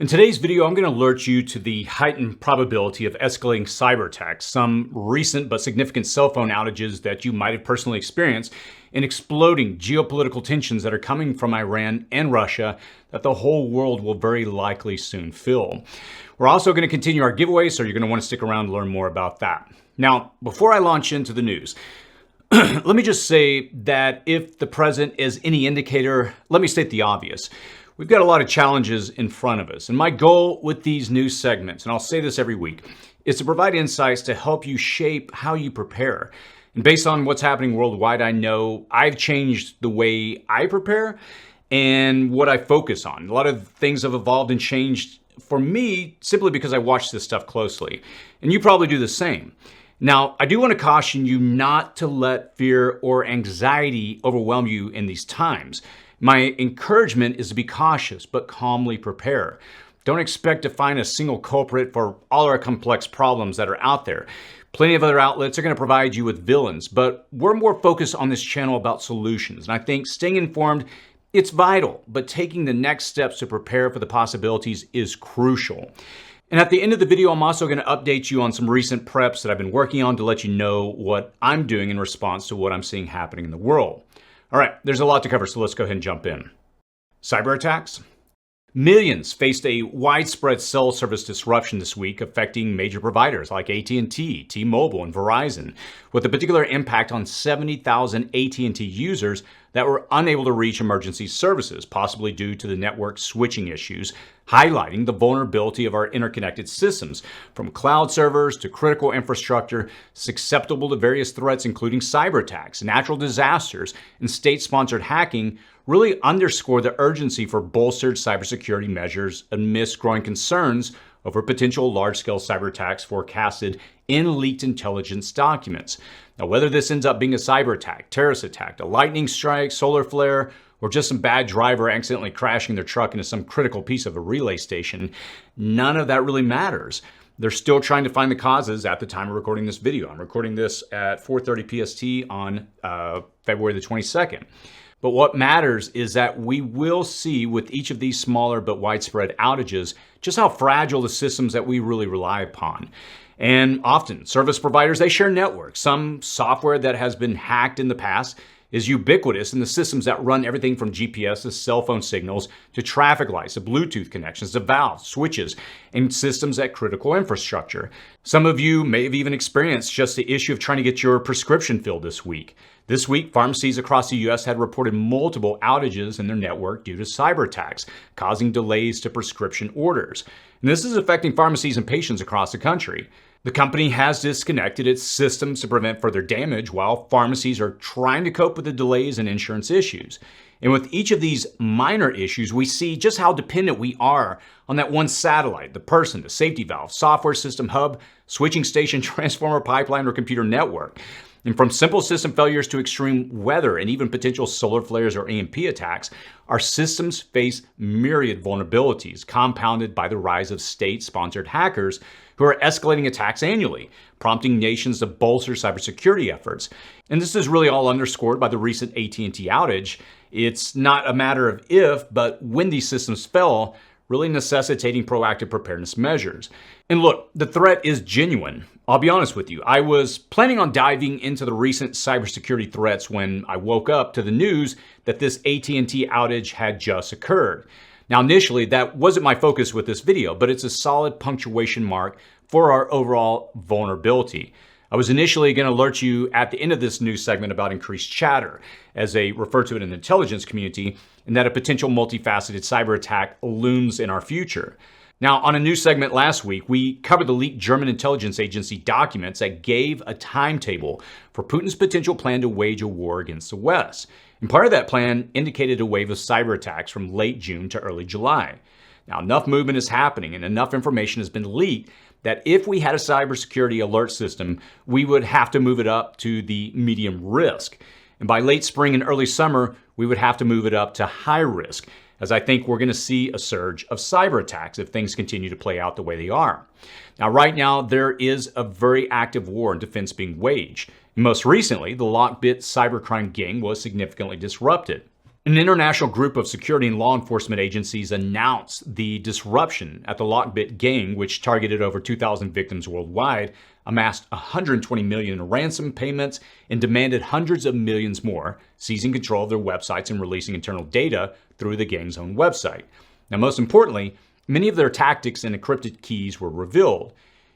In today's video, I'm going to alert you to the heightened probability of escalating cyber attacks, some recent but significant cell phone outages that you might have personally experienced, and exploding geopolitical tensions that are coming from Iran and Russia that the whole world will very likely soon feel. We're also going to continue our giveaway, so you're going to want to stick around to learn more about that. Now, before I launch into the news, let me just say that if the president is any indicator, let me state the obvious. We've got a lot of challenges in front of us, and my goal with these news segments, and I'll say this every week, is to provide insights to help you shape how you prepare. And based on what's happening worldwide, I know I've changed the way I prepare and what I focus on. A lot of things have evolved and changed for me simply because I watch this stuff closely, and you probably do the same. Now, I do want to caution you not to let fear or anxiety overwhelm you in these times. My encouragement is to be cautious, but calmly prepare. Don't expect to find a single culprit for all our complex problems that are out there. Plenty of other outlets are going to provide you with villains, but we're more focused on this channel about solutions. And I think staying informed, it's vital, but taking the next steps to prepare for the possibilities is crucial. And at the end of the video, I'm also going to update you on some recent preps that I've been working on to let you know what I'm doing in response to what I'm seeing happening in the world. All right, there's a lot to cover, so let's go ahead and jump in. Cyber attacks. Millions faced a widespread cell service disruption this week, affecting major providers like AT&T, T-Mobile, and Verizon, with a particular impact on 70,000 AT&T users that were unable to reach emergency services, possibly due to the network switching issues, highlighting the vulnerability of our interconnected systems, from cloud servers to critical infrastructure, susceptible to various threats, including cyber attacks, natural disasters, and state-sponsored hacking, really underscore the urgency for bolstered cybersecurity measures amidst growing concerns over potential large-scale cyber attacks forecasted in leaked intelligence documents. Now, whether this ends up being a cyber attack, terrorist attack, a lightning strike, solar flare, or just some bad driver accidentally crashing their truck into some critical piece of a relay station, none of that really matters. They're still trying to find the causes at the time of recording this video. I'm recording this at 4:30 PST on February the 22nd. But what matters is that we will see with each of these smaller but widespread outages just how fragile the systems that we really rely upon. And often, service providers, they share networks. Some software that has been hacked in the past is ubiquitous in the systems that run everything from GPS to cell phone signals to traffic lights to Bluetooth connections to valves, switches, and systems at critical infrastructure. Some of you may have even experienced just the issue of trying to get your prescription filled this week. This week, pharmacies across the U.S. had reported multiple outages in their network due to cyber attacks, causing delays to prescription orders. And this is affecting pharmacies and patients across the country. The company has disconnected its systems to prevent further damage, while pharmacies are trying to cope with the delays and insurance issues. And with each of these minor issues, we see just how dependent we are on that one satellite, the person, the safety valve, software system hub, switching station, transformer, pipeline, or computer network. And from simple system failures to extreme weather and even potential solar flares or EMP attacks, our systems face myriad vulnerabilities, compounded by the rise of state-sponsored hackers who are escalating attacks annually, prompting nations to bolster cybersecurity efforts. And this is really all underscored by the recent AT&T outage. It's not a matter of if, but when these systems fell, really necessitating proactive preparedness measures. And look, the threat is genuine. I'll be honest with you. I was planning on diving into the recent cybersecurity threats when I woke up to the news that this AT&T outage had just occurred. Now, initially, that wasn't my focus with this video, but it's a solid punctuation mark for our overall vulnerability. I was initially going to alert you at the end of this news segment about increased chatter, as they refer to it in the intelligence community, and that a potential multifaceted cyber attack looms in our future. Now, on a news segment last week, we covered the leaked German intelligence agency documents that gave a timetable for Putin's potential plan to wage a war against the West. And part of that plan indicated a wave of cyber attacks from late June to early July. Now, enough movement is happening and enough information has been leaked that if we had a cybersecurity alert system, we would have to move it up to the medium risk. And by late spring and early summer, we would have to move it up to high risk, as I think we're going to see a surge of cyber attacks if things continue to play out the way they are. Now, right now, there is a very active war in defense being waged. Most recently, the Lockbit cybercrime gang was significantly disrupted. An international group of security and law enforcement agencies announced the disruption at the Lockbit gang, which targeted over 2,000 victims worldwide, amassed 120 million in ransom payments, and demanded hundreds of millions more, seizing control of their websites and releasing internal data through the gang's own website. Now, most importantly, many of their tactics and encrypted keys were revealed.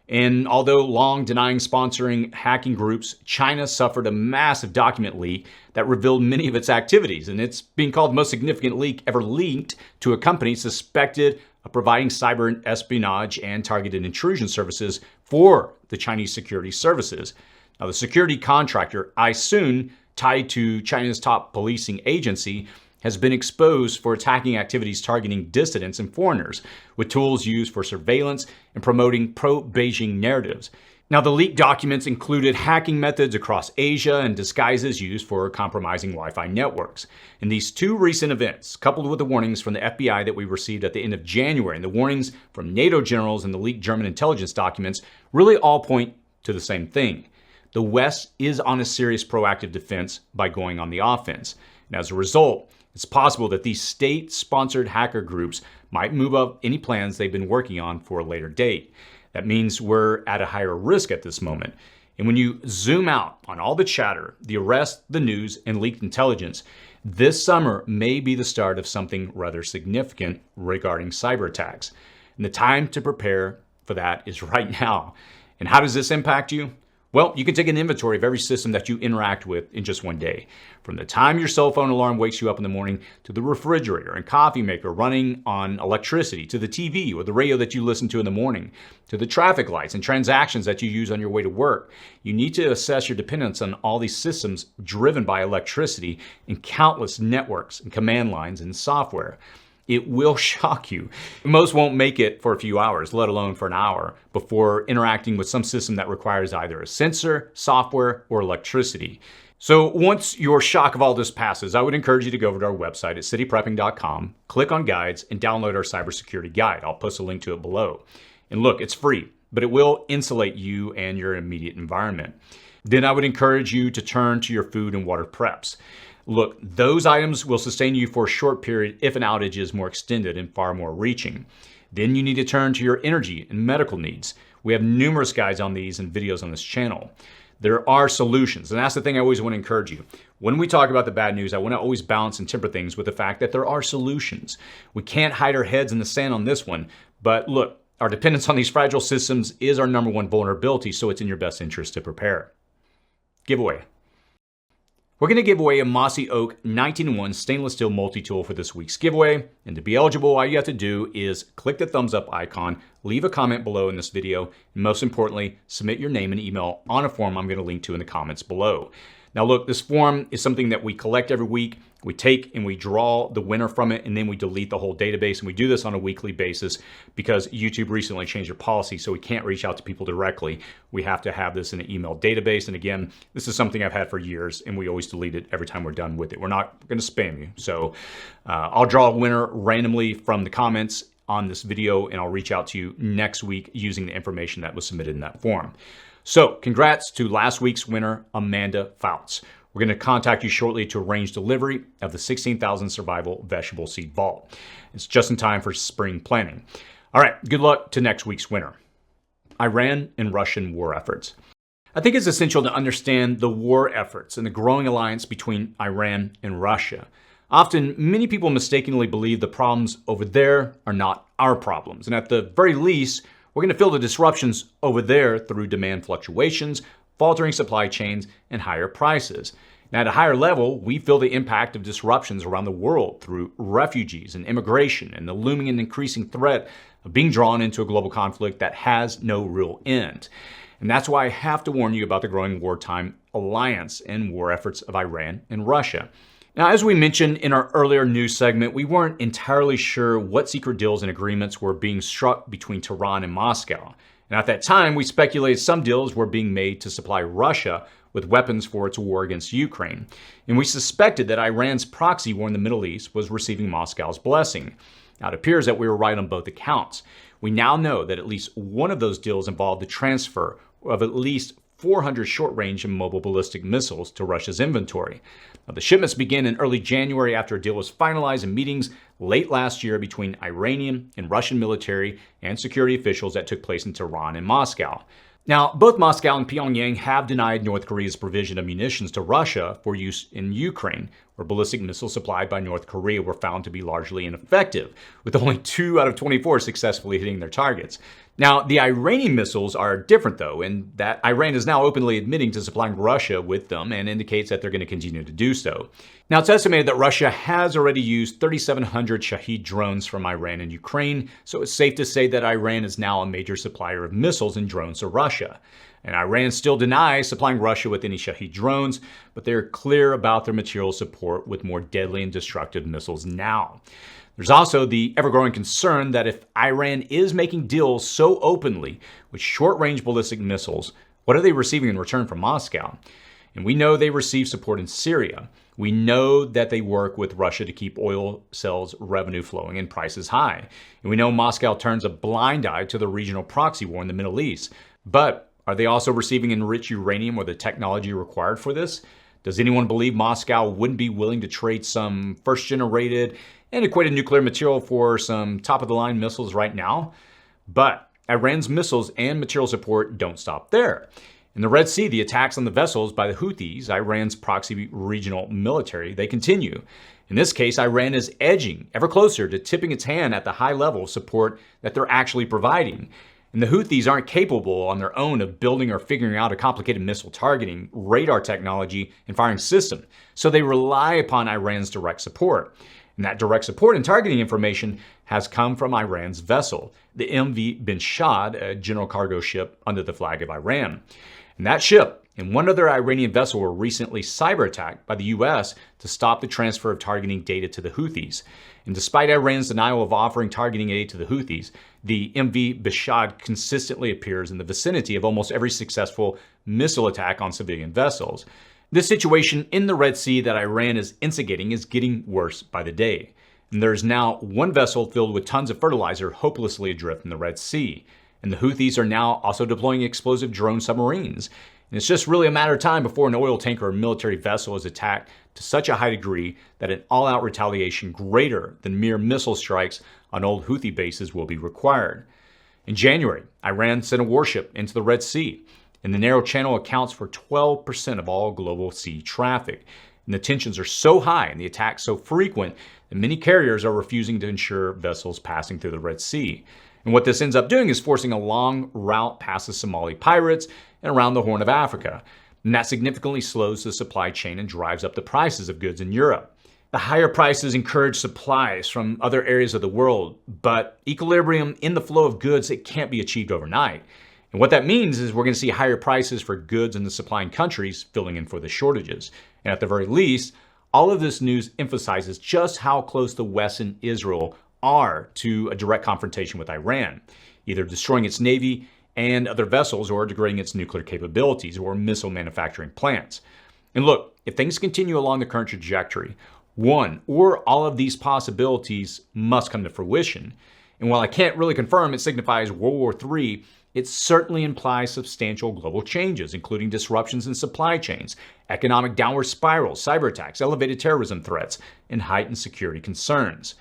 And although long denying sponsoring hacking groups, China suffered a massive document leak that revealed many of its activities. And it's being called the most significant leak ever leaked to a company suspected of providing cyber espionage and targeted intrusion services for the Chinese security services. Now, the security contractor, iSun, tied to China's top policing agency, has been exposed for attacking activities targeting dissidents and foreigners, with tools used for surveillance and promoting pro-Beijing narratives. Now, the leaked documents included hacking methods across Asia and disguises used for compromising Wi-Fi networks. And these two recent events, coupled with the warnings from the FBI that we received at the end of January and the warnings from NATO generals and the leaked German intelligence documents, really all point to the same thing. The West is on a serious proactive defense by going on the offense. And as a result, it's possible that these state-sponsored hacker groups might move up any plans they've been working on for a later date. That means we're at a higher risk at this moment. And when you zoom out on all the chatter, the arrest, the news, and leaked intelligence, this summer may be the start of something rather significant regarding cyber attacks. And the time to prepare for that is right now. And how does this impact you? Well, you can take an inventory of every system that you interact with in just one day. From the time your cell phone alarm wakes you up in the morning, to the refrigerator and coffee maker running on electricity, to the TV or the radio that you listen to in the morning, to the traffic lights and transactions that you use on your way to work. You need to assess your dependence on all these systems driven by electricity and countless networks and command lines and software. It will shock you. Most won't make it for a few hours, let alone for an hour, before interacting with some system that requires either a sensor, software, or electricity. So once your shock of all this passes, I would encourage you to go over to our website at cityprepping.com, click on guides, and download our cybersecurity guide. I'll post a link to it below. And look, it's free, but it will insulate you and your immediate environment. Then I would encourage you to turn to your food and water preps. Look, those items will sustain you for a short period if an outage is more extended and far more reaching. Then you need to turn to your energy and medical needs. We have numerous guides on these and videos on this channel. There are solutions, and that's the thing I always want to encourage you. When we talk about the bad news, I want to always balance and temper things with the fact that there are solutions. We can't hide our heads in the sand on this one, but look, our dependence on these fragile systems is our number one vulnerability, so it's in your best interest to prepare. Giveaway. We're going to give away a Mossy Oak 19-in-1 stainless steel multi-tool for this week's giveaway. And to be eligible, all you have to do is click the thumbs up icon, leave a comment below in this video, and most importantly, submit your name and email on a form I'm going to link to in the comments below. Now look, this form is something that we collect every week. We take and we draw the winner from it, and then we delete the whole database. And we do this on a weekly basis because YouTube recently changed their policy, so we can't reach out to people directly. We have to have this in an email database. And again, this is something I've had for years, and we always delete it every time we're done with it. We're not going to spam you. So I'll draw a winner randomly from the comments on this video, and I'll reach out to you next week using the information that was submitted in that form. So congrats to last week's winner, Amanda Fouts. We're going to contact you shortly to arrange delivery of the 16,000 survival vegetable seed vault. It's just in time for spring planting. All right, good luck to next week's winner. Iran and Russian war efforts. I think it's essential to understand the war efforts and the growing alliance between Iran and Russia. Often, many people mistakenly believe the problems over there are not our problems. And at the very least, we're going to feel the disruptions over there through demand fluctuations, faltering supply chains, and higher prices. Now, at a higher level, we feel the impact of disruptions around the world through refugees and immigration and the looming and increasing threat of being drawn into a global conflict that has no real end. And that's why I have to warn you about the growing wartime alliance and war efforts of Iran and Russia. Now, as we mentioned in our earlier news segment, we weren't entirely sure what secret deals and agreements were being struck between Tehran and Moscow. And at that time, we speculated some deals were being made to supply Russia with weapons for its war against Ukraine. And we suspected that Iran's proxy war in the Middle East was receiving Moscow's blessing. Now, it appears that we were right on both accounts. We now know that at least one of those deals involved the transfer of at least 400 short-range and mobile ballistic missiles to Russia's inventory. Now, the shipments began in early January after a deal was finalized in meetings late last year between Iranian and Russian military and security officials that took place in Tehran and Moscow. Now, both Moscow and Pyongyang have denied North Korea's provision of munitions to Russia for use in Ukraine, where ballistic missiles supplied by North Korea were found to be largely ineffective, with only 2 out of 24 successfully hitting their targets. Now, the Iranian missiles are different, though, in that Iran is now openly admitting to supplying Russia with them and indicates that they're going to continue to do so. Now, it's estimated that Russia has already used 3,700 Shahed drones from Iran and Ukraine, so it's safe to say that Iran is now a major supplier of missiles and drones to Russia. And Iran still denies supplying Russia with any Shahed drones, but they're clear about their material support with more deadly and destructive missiles now. There's also the ever-growing concern that if Iran is making deals so openly with short-range ballistic missiles, what are they receiving in return from Moscow? And we know they receive support in Syria. We know that they work with Russia to keep oil sales revenue flowing and prices high. And we know Moscow turns a blind eye to the regional proxy war in the Middle East. But are they also receiving enriched uranium or the technology required for this? Does anyone believe Moscow wouldn't be willing to trade some first-generated antiquated nuclear material for some top-of-the-line missiles right now? But Iran's missiles and material support don't stop there. In the Red Sea, the attacks on the vessels by the Houthis, Iran's proxy regional military, they continue. In this case, Iran is edging ever closer to tipping its hand at the high level of support that they're actually providing. And the Houthis aren't capable on their own of building or figuring out a complicated missile targeting, radar technology, and firing system. So they rely upon Iran's direct support. And that direct support and targeting information has come from Iran's vessel, the MV Bin Shad, a general cargo ship under the flag of Iran. And that ship and one other Iranian vessel were recently cyber attacked by the U.S. to stop the transfer of targeting data to the Houthis. And despite Iran's denial of offering targeting aid to the Houthis, the MV Bishad consistently appears in the vicinity of almost every successful missile attack on civilian vessels. This situation in the Red Sea that Iran is instigating is getting worse by the day. And there's now one vessel filled with tons of fertilizer hopelessly adrift in the Red Sea. And the Houthis are now also deploying explosive drone submarines. And it's just really a matter of time before an oil tanker or military vessel is attacked to such a high degree that an all-out retaliation greater than mere missile strikes on old Houthi bases will be required. In January, Iran sent a warship into the Red Sea, and the narrow channel accounts for 12% of all global sea traffic. And the tensions are so high and the attacks so frequent that many carriers are refusing to insure vessels passing through the Red Sea. And what this ends up doing is forcing a long route past the Somali pirates and around the Horn of Africa. And that significantly slows the supply chain and drives up the prices of goods in Europe. The higher prices encourage supplies from other areas of the world, but equilibrium in the flow of goods, it can't be achieved overnight. And what that means is we're going to see higher prices for goods in the supplying countries filling in for the shortages. And at the very least, all of this news emphasizes just how close the West and Israel are to a direct confrontation with Iran, either destroying its navy and other vessels or degrading its nuclear capabilities or missile manufacturing plants. And look, if things continue along the current trajectory, one or all of these possibilities must come to fruition. And while I can't really confirm it signifies World War III, it certainly implies substantial global changes, including disruptions in supply chains, economic downward spirals, cyber attacks, elevated terrorism threats, and heightened security concerns.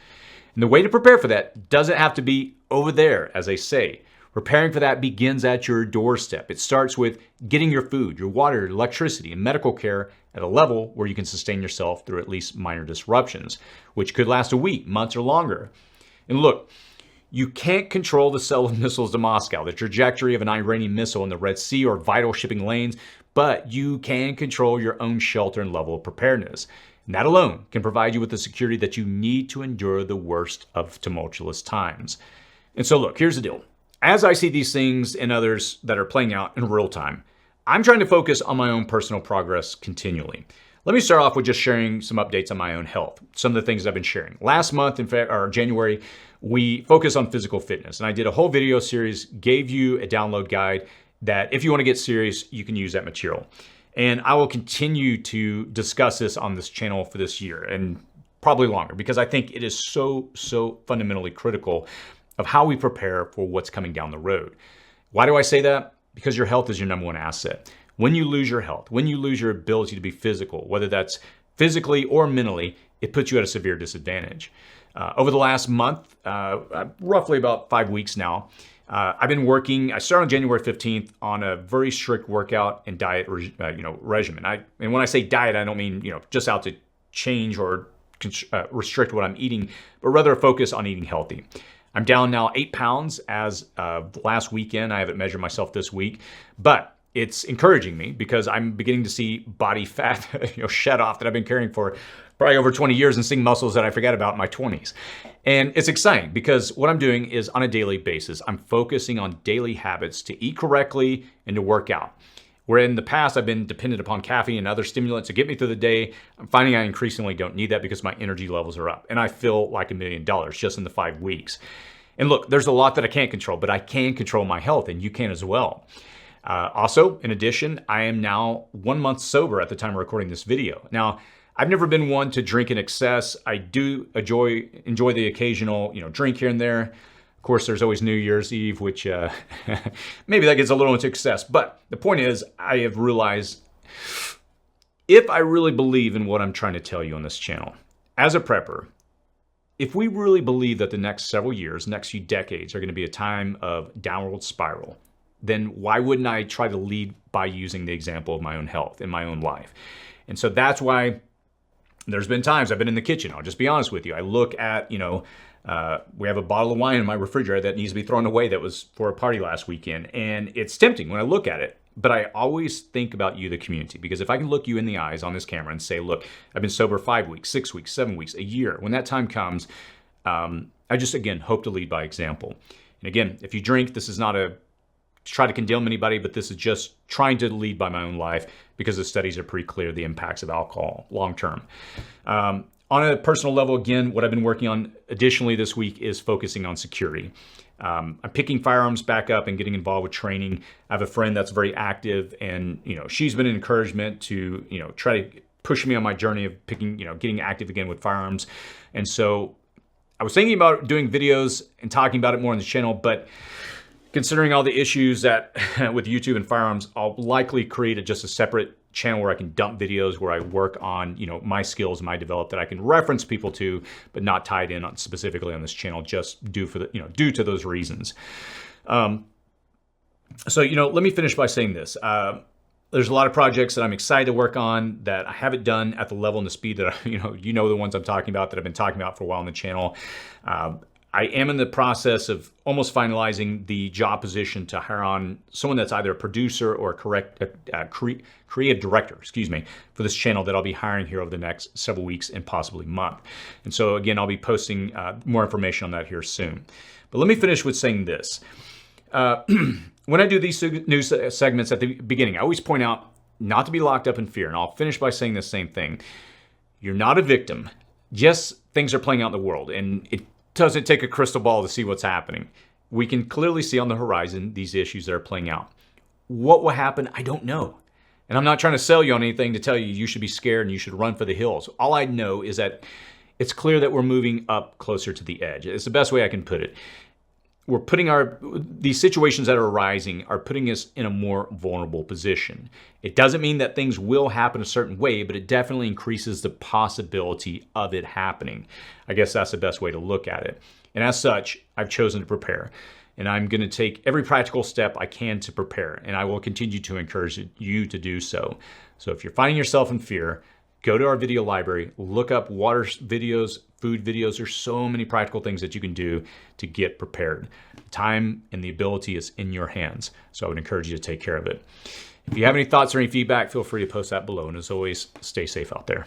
And the way to prepare for that doesn't have to be over there, as they say. Preparing for that begins at your doorstep. It starts with getting your food, your water, electricity, and medical care at a level where you can sustain yourself through at least minor disruptions, which could last a week, months, or longer. And look, you can't control the sale of missiles to Moscow, the trajectory of an Iranian missile in the Red Sea or vital shipping lanes, but you can control your own shelter and level of preparedness. And that alone can provide you with the security that you need to endure the worst of tumultuous times. And so look, here's the deal. As I see these things and others that are playing out in real time, I'm trying to focus on my own personal progress continually. Let me start off with just sharing some updates on my own health, some of the things I've been sharing. Last month, in January, we focused on physical fitness, and I did a whole video series, gave you a download guide that if you want to get serious, you can use that material. And I will continue to discuss this on this channel for this year and probably longer, because I think it is so fundamentally critical of how we prepare for what's coming down the road. Why do I say that? Because your health is your number one asset. When you lose your health, when you lose your ability to be physical, whether that's physically or mentally, it puts you at a severe disadvantage. Over the last month, roughly about 5 weeks now, I've been working. I started on January 15th on a very strict workout and diet, regimen. And when I say diet, I don't mean just out to change or restrict what I'm eating, but rather focus on eating healthy. I'm down now 8 pounds as of last weekend. I haven't measured myself this week, but it's encouraging me because I'm beginning to see body fat shed off that I've been carrying for probably over 20 years and seeing muscles that I forgot about in my 20s. And it's exciting because what I'm doing is on a daily basis, I'm focusing on daily habits to eat correctly and to work out. Where in the past, I've been dependent upon caffeine and other stimulants to get me through the day. I'm finding I increasingly don't need that because my energy levels are up and I feel like $1 million just in the 5 weeks. And look, there's a lot that I can't control, but I can control my health and you can as well. Also, in addition, I am now 1 month sober at the time of recording this video. Now, I've never been one to drink in excess. I do enjoy the occasional, drink here and there. Of course, there's always New Year's Eve, which maybe that gets a little into excess. But the point is, I have realized if I really believe in what I'm trying to tell you on this channel, as a prepper, if we really believe that the next several years, next few decades are going to be a time of downward spiral, then why wouldn't I try to lead by using the example of my own health in my own life? And so that's why there's been times I've been in the kitchen. I'll just be honest with you. I look at, we have a bottle of wine in my refrigerator that needs to be thrown away that was for a party last weekend. And it's tempting when I look at it. But I always think about you, the community, because if I can look you in the eyes on this camera and say, look, I've been sober 5 weeks, 6 weeks, 7 weeks, a year. When that time comes, I just, again, hope to lead by example. And again, if you drink, this is not to try to condemn anybody, but this is just trying to lead by my own life because the studies are pretty clear, the impacts of alcohol long term. On a personal level, again, what I've been working on additionally this week is focusing on security. I'm picking firearms back up and getting involved with training. I have a friend that's very active and, she's been an encouragement to, try to push me on my journey of getting active again with firearms. And so I was thinking about doing videos and talking about it more on the channel, but considering all the issues that with YouTube and firearms, I'll likely create just a separate channel where I can dump videos where I work on, my skills, my develop that I can reference people to, but not tied in on specifically on this channel, just due to those reasons. So, let me finish by saying this. There's a lot of projects that I'm excited to work on that I haven't done at the level and the speed that the ones I'm talking about that I've been talking about for a while on the channel. I am in the process of almost finalizing the job position to hire on someone that's either a producer or a creative director, for this channel that I'll be hiring here over the next several weeks and possibly month. And so again, I'll be posting more information on that here soon. But let me finish with saying this. When I do these news segments at the beginning, I always point out not to be locked up in fear. And I'll finish by saying the same thing. You're not a victim. Yes, things are playing out in the world, and it doesn't take a crystal ball to see what's happening. We can clearly see on the horizon these issues that are playing out. What will happen? I don't know. And I'm not trying to sell you on anything to tell you you should be scared and you should run for the hills. All I know is that it's clear that we're moving up closer to the edge. It's the best way I can put it. We're putting these situations that are arising are putting us in a more vulnerable position. It doesn't mean that things will happen a certain way, but it definitely increases the possibility of it happening. I guess that's the best way to look at it. And as such, I've chosen to prepare. And I'm going to take every practical step I can to prepare. And I will continue to encourage you to do so. So if you're finding yourself in fear, go to our video library, look up water videos, food videos. There's so many practical things that you can do to get prepared. Time and the ability is in your hands. So I would encourage you to take care of it. If you have any thoughts or any feedback, feel free to post that below. And as always, stay safe out there.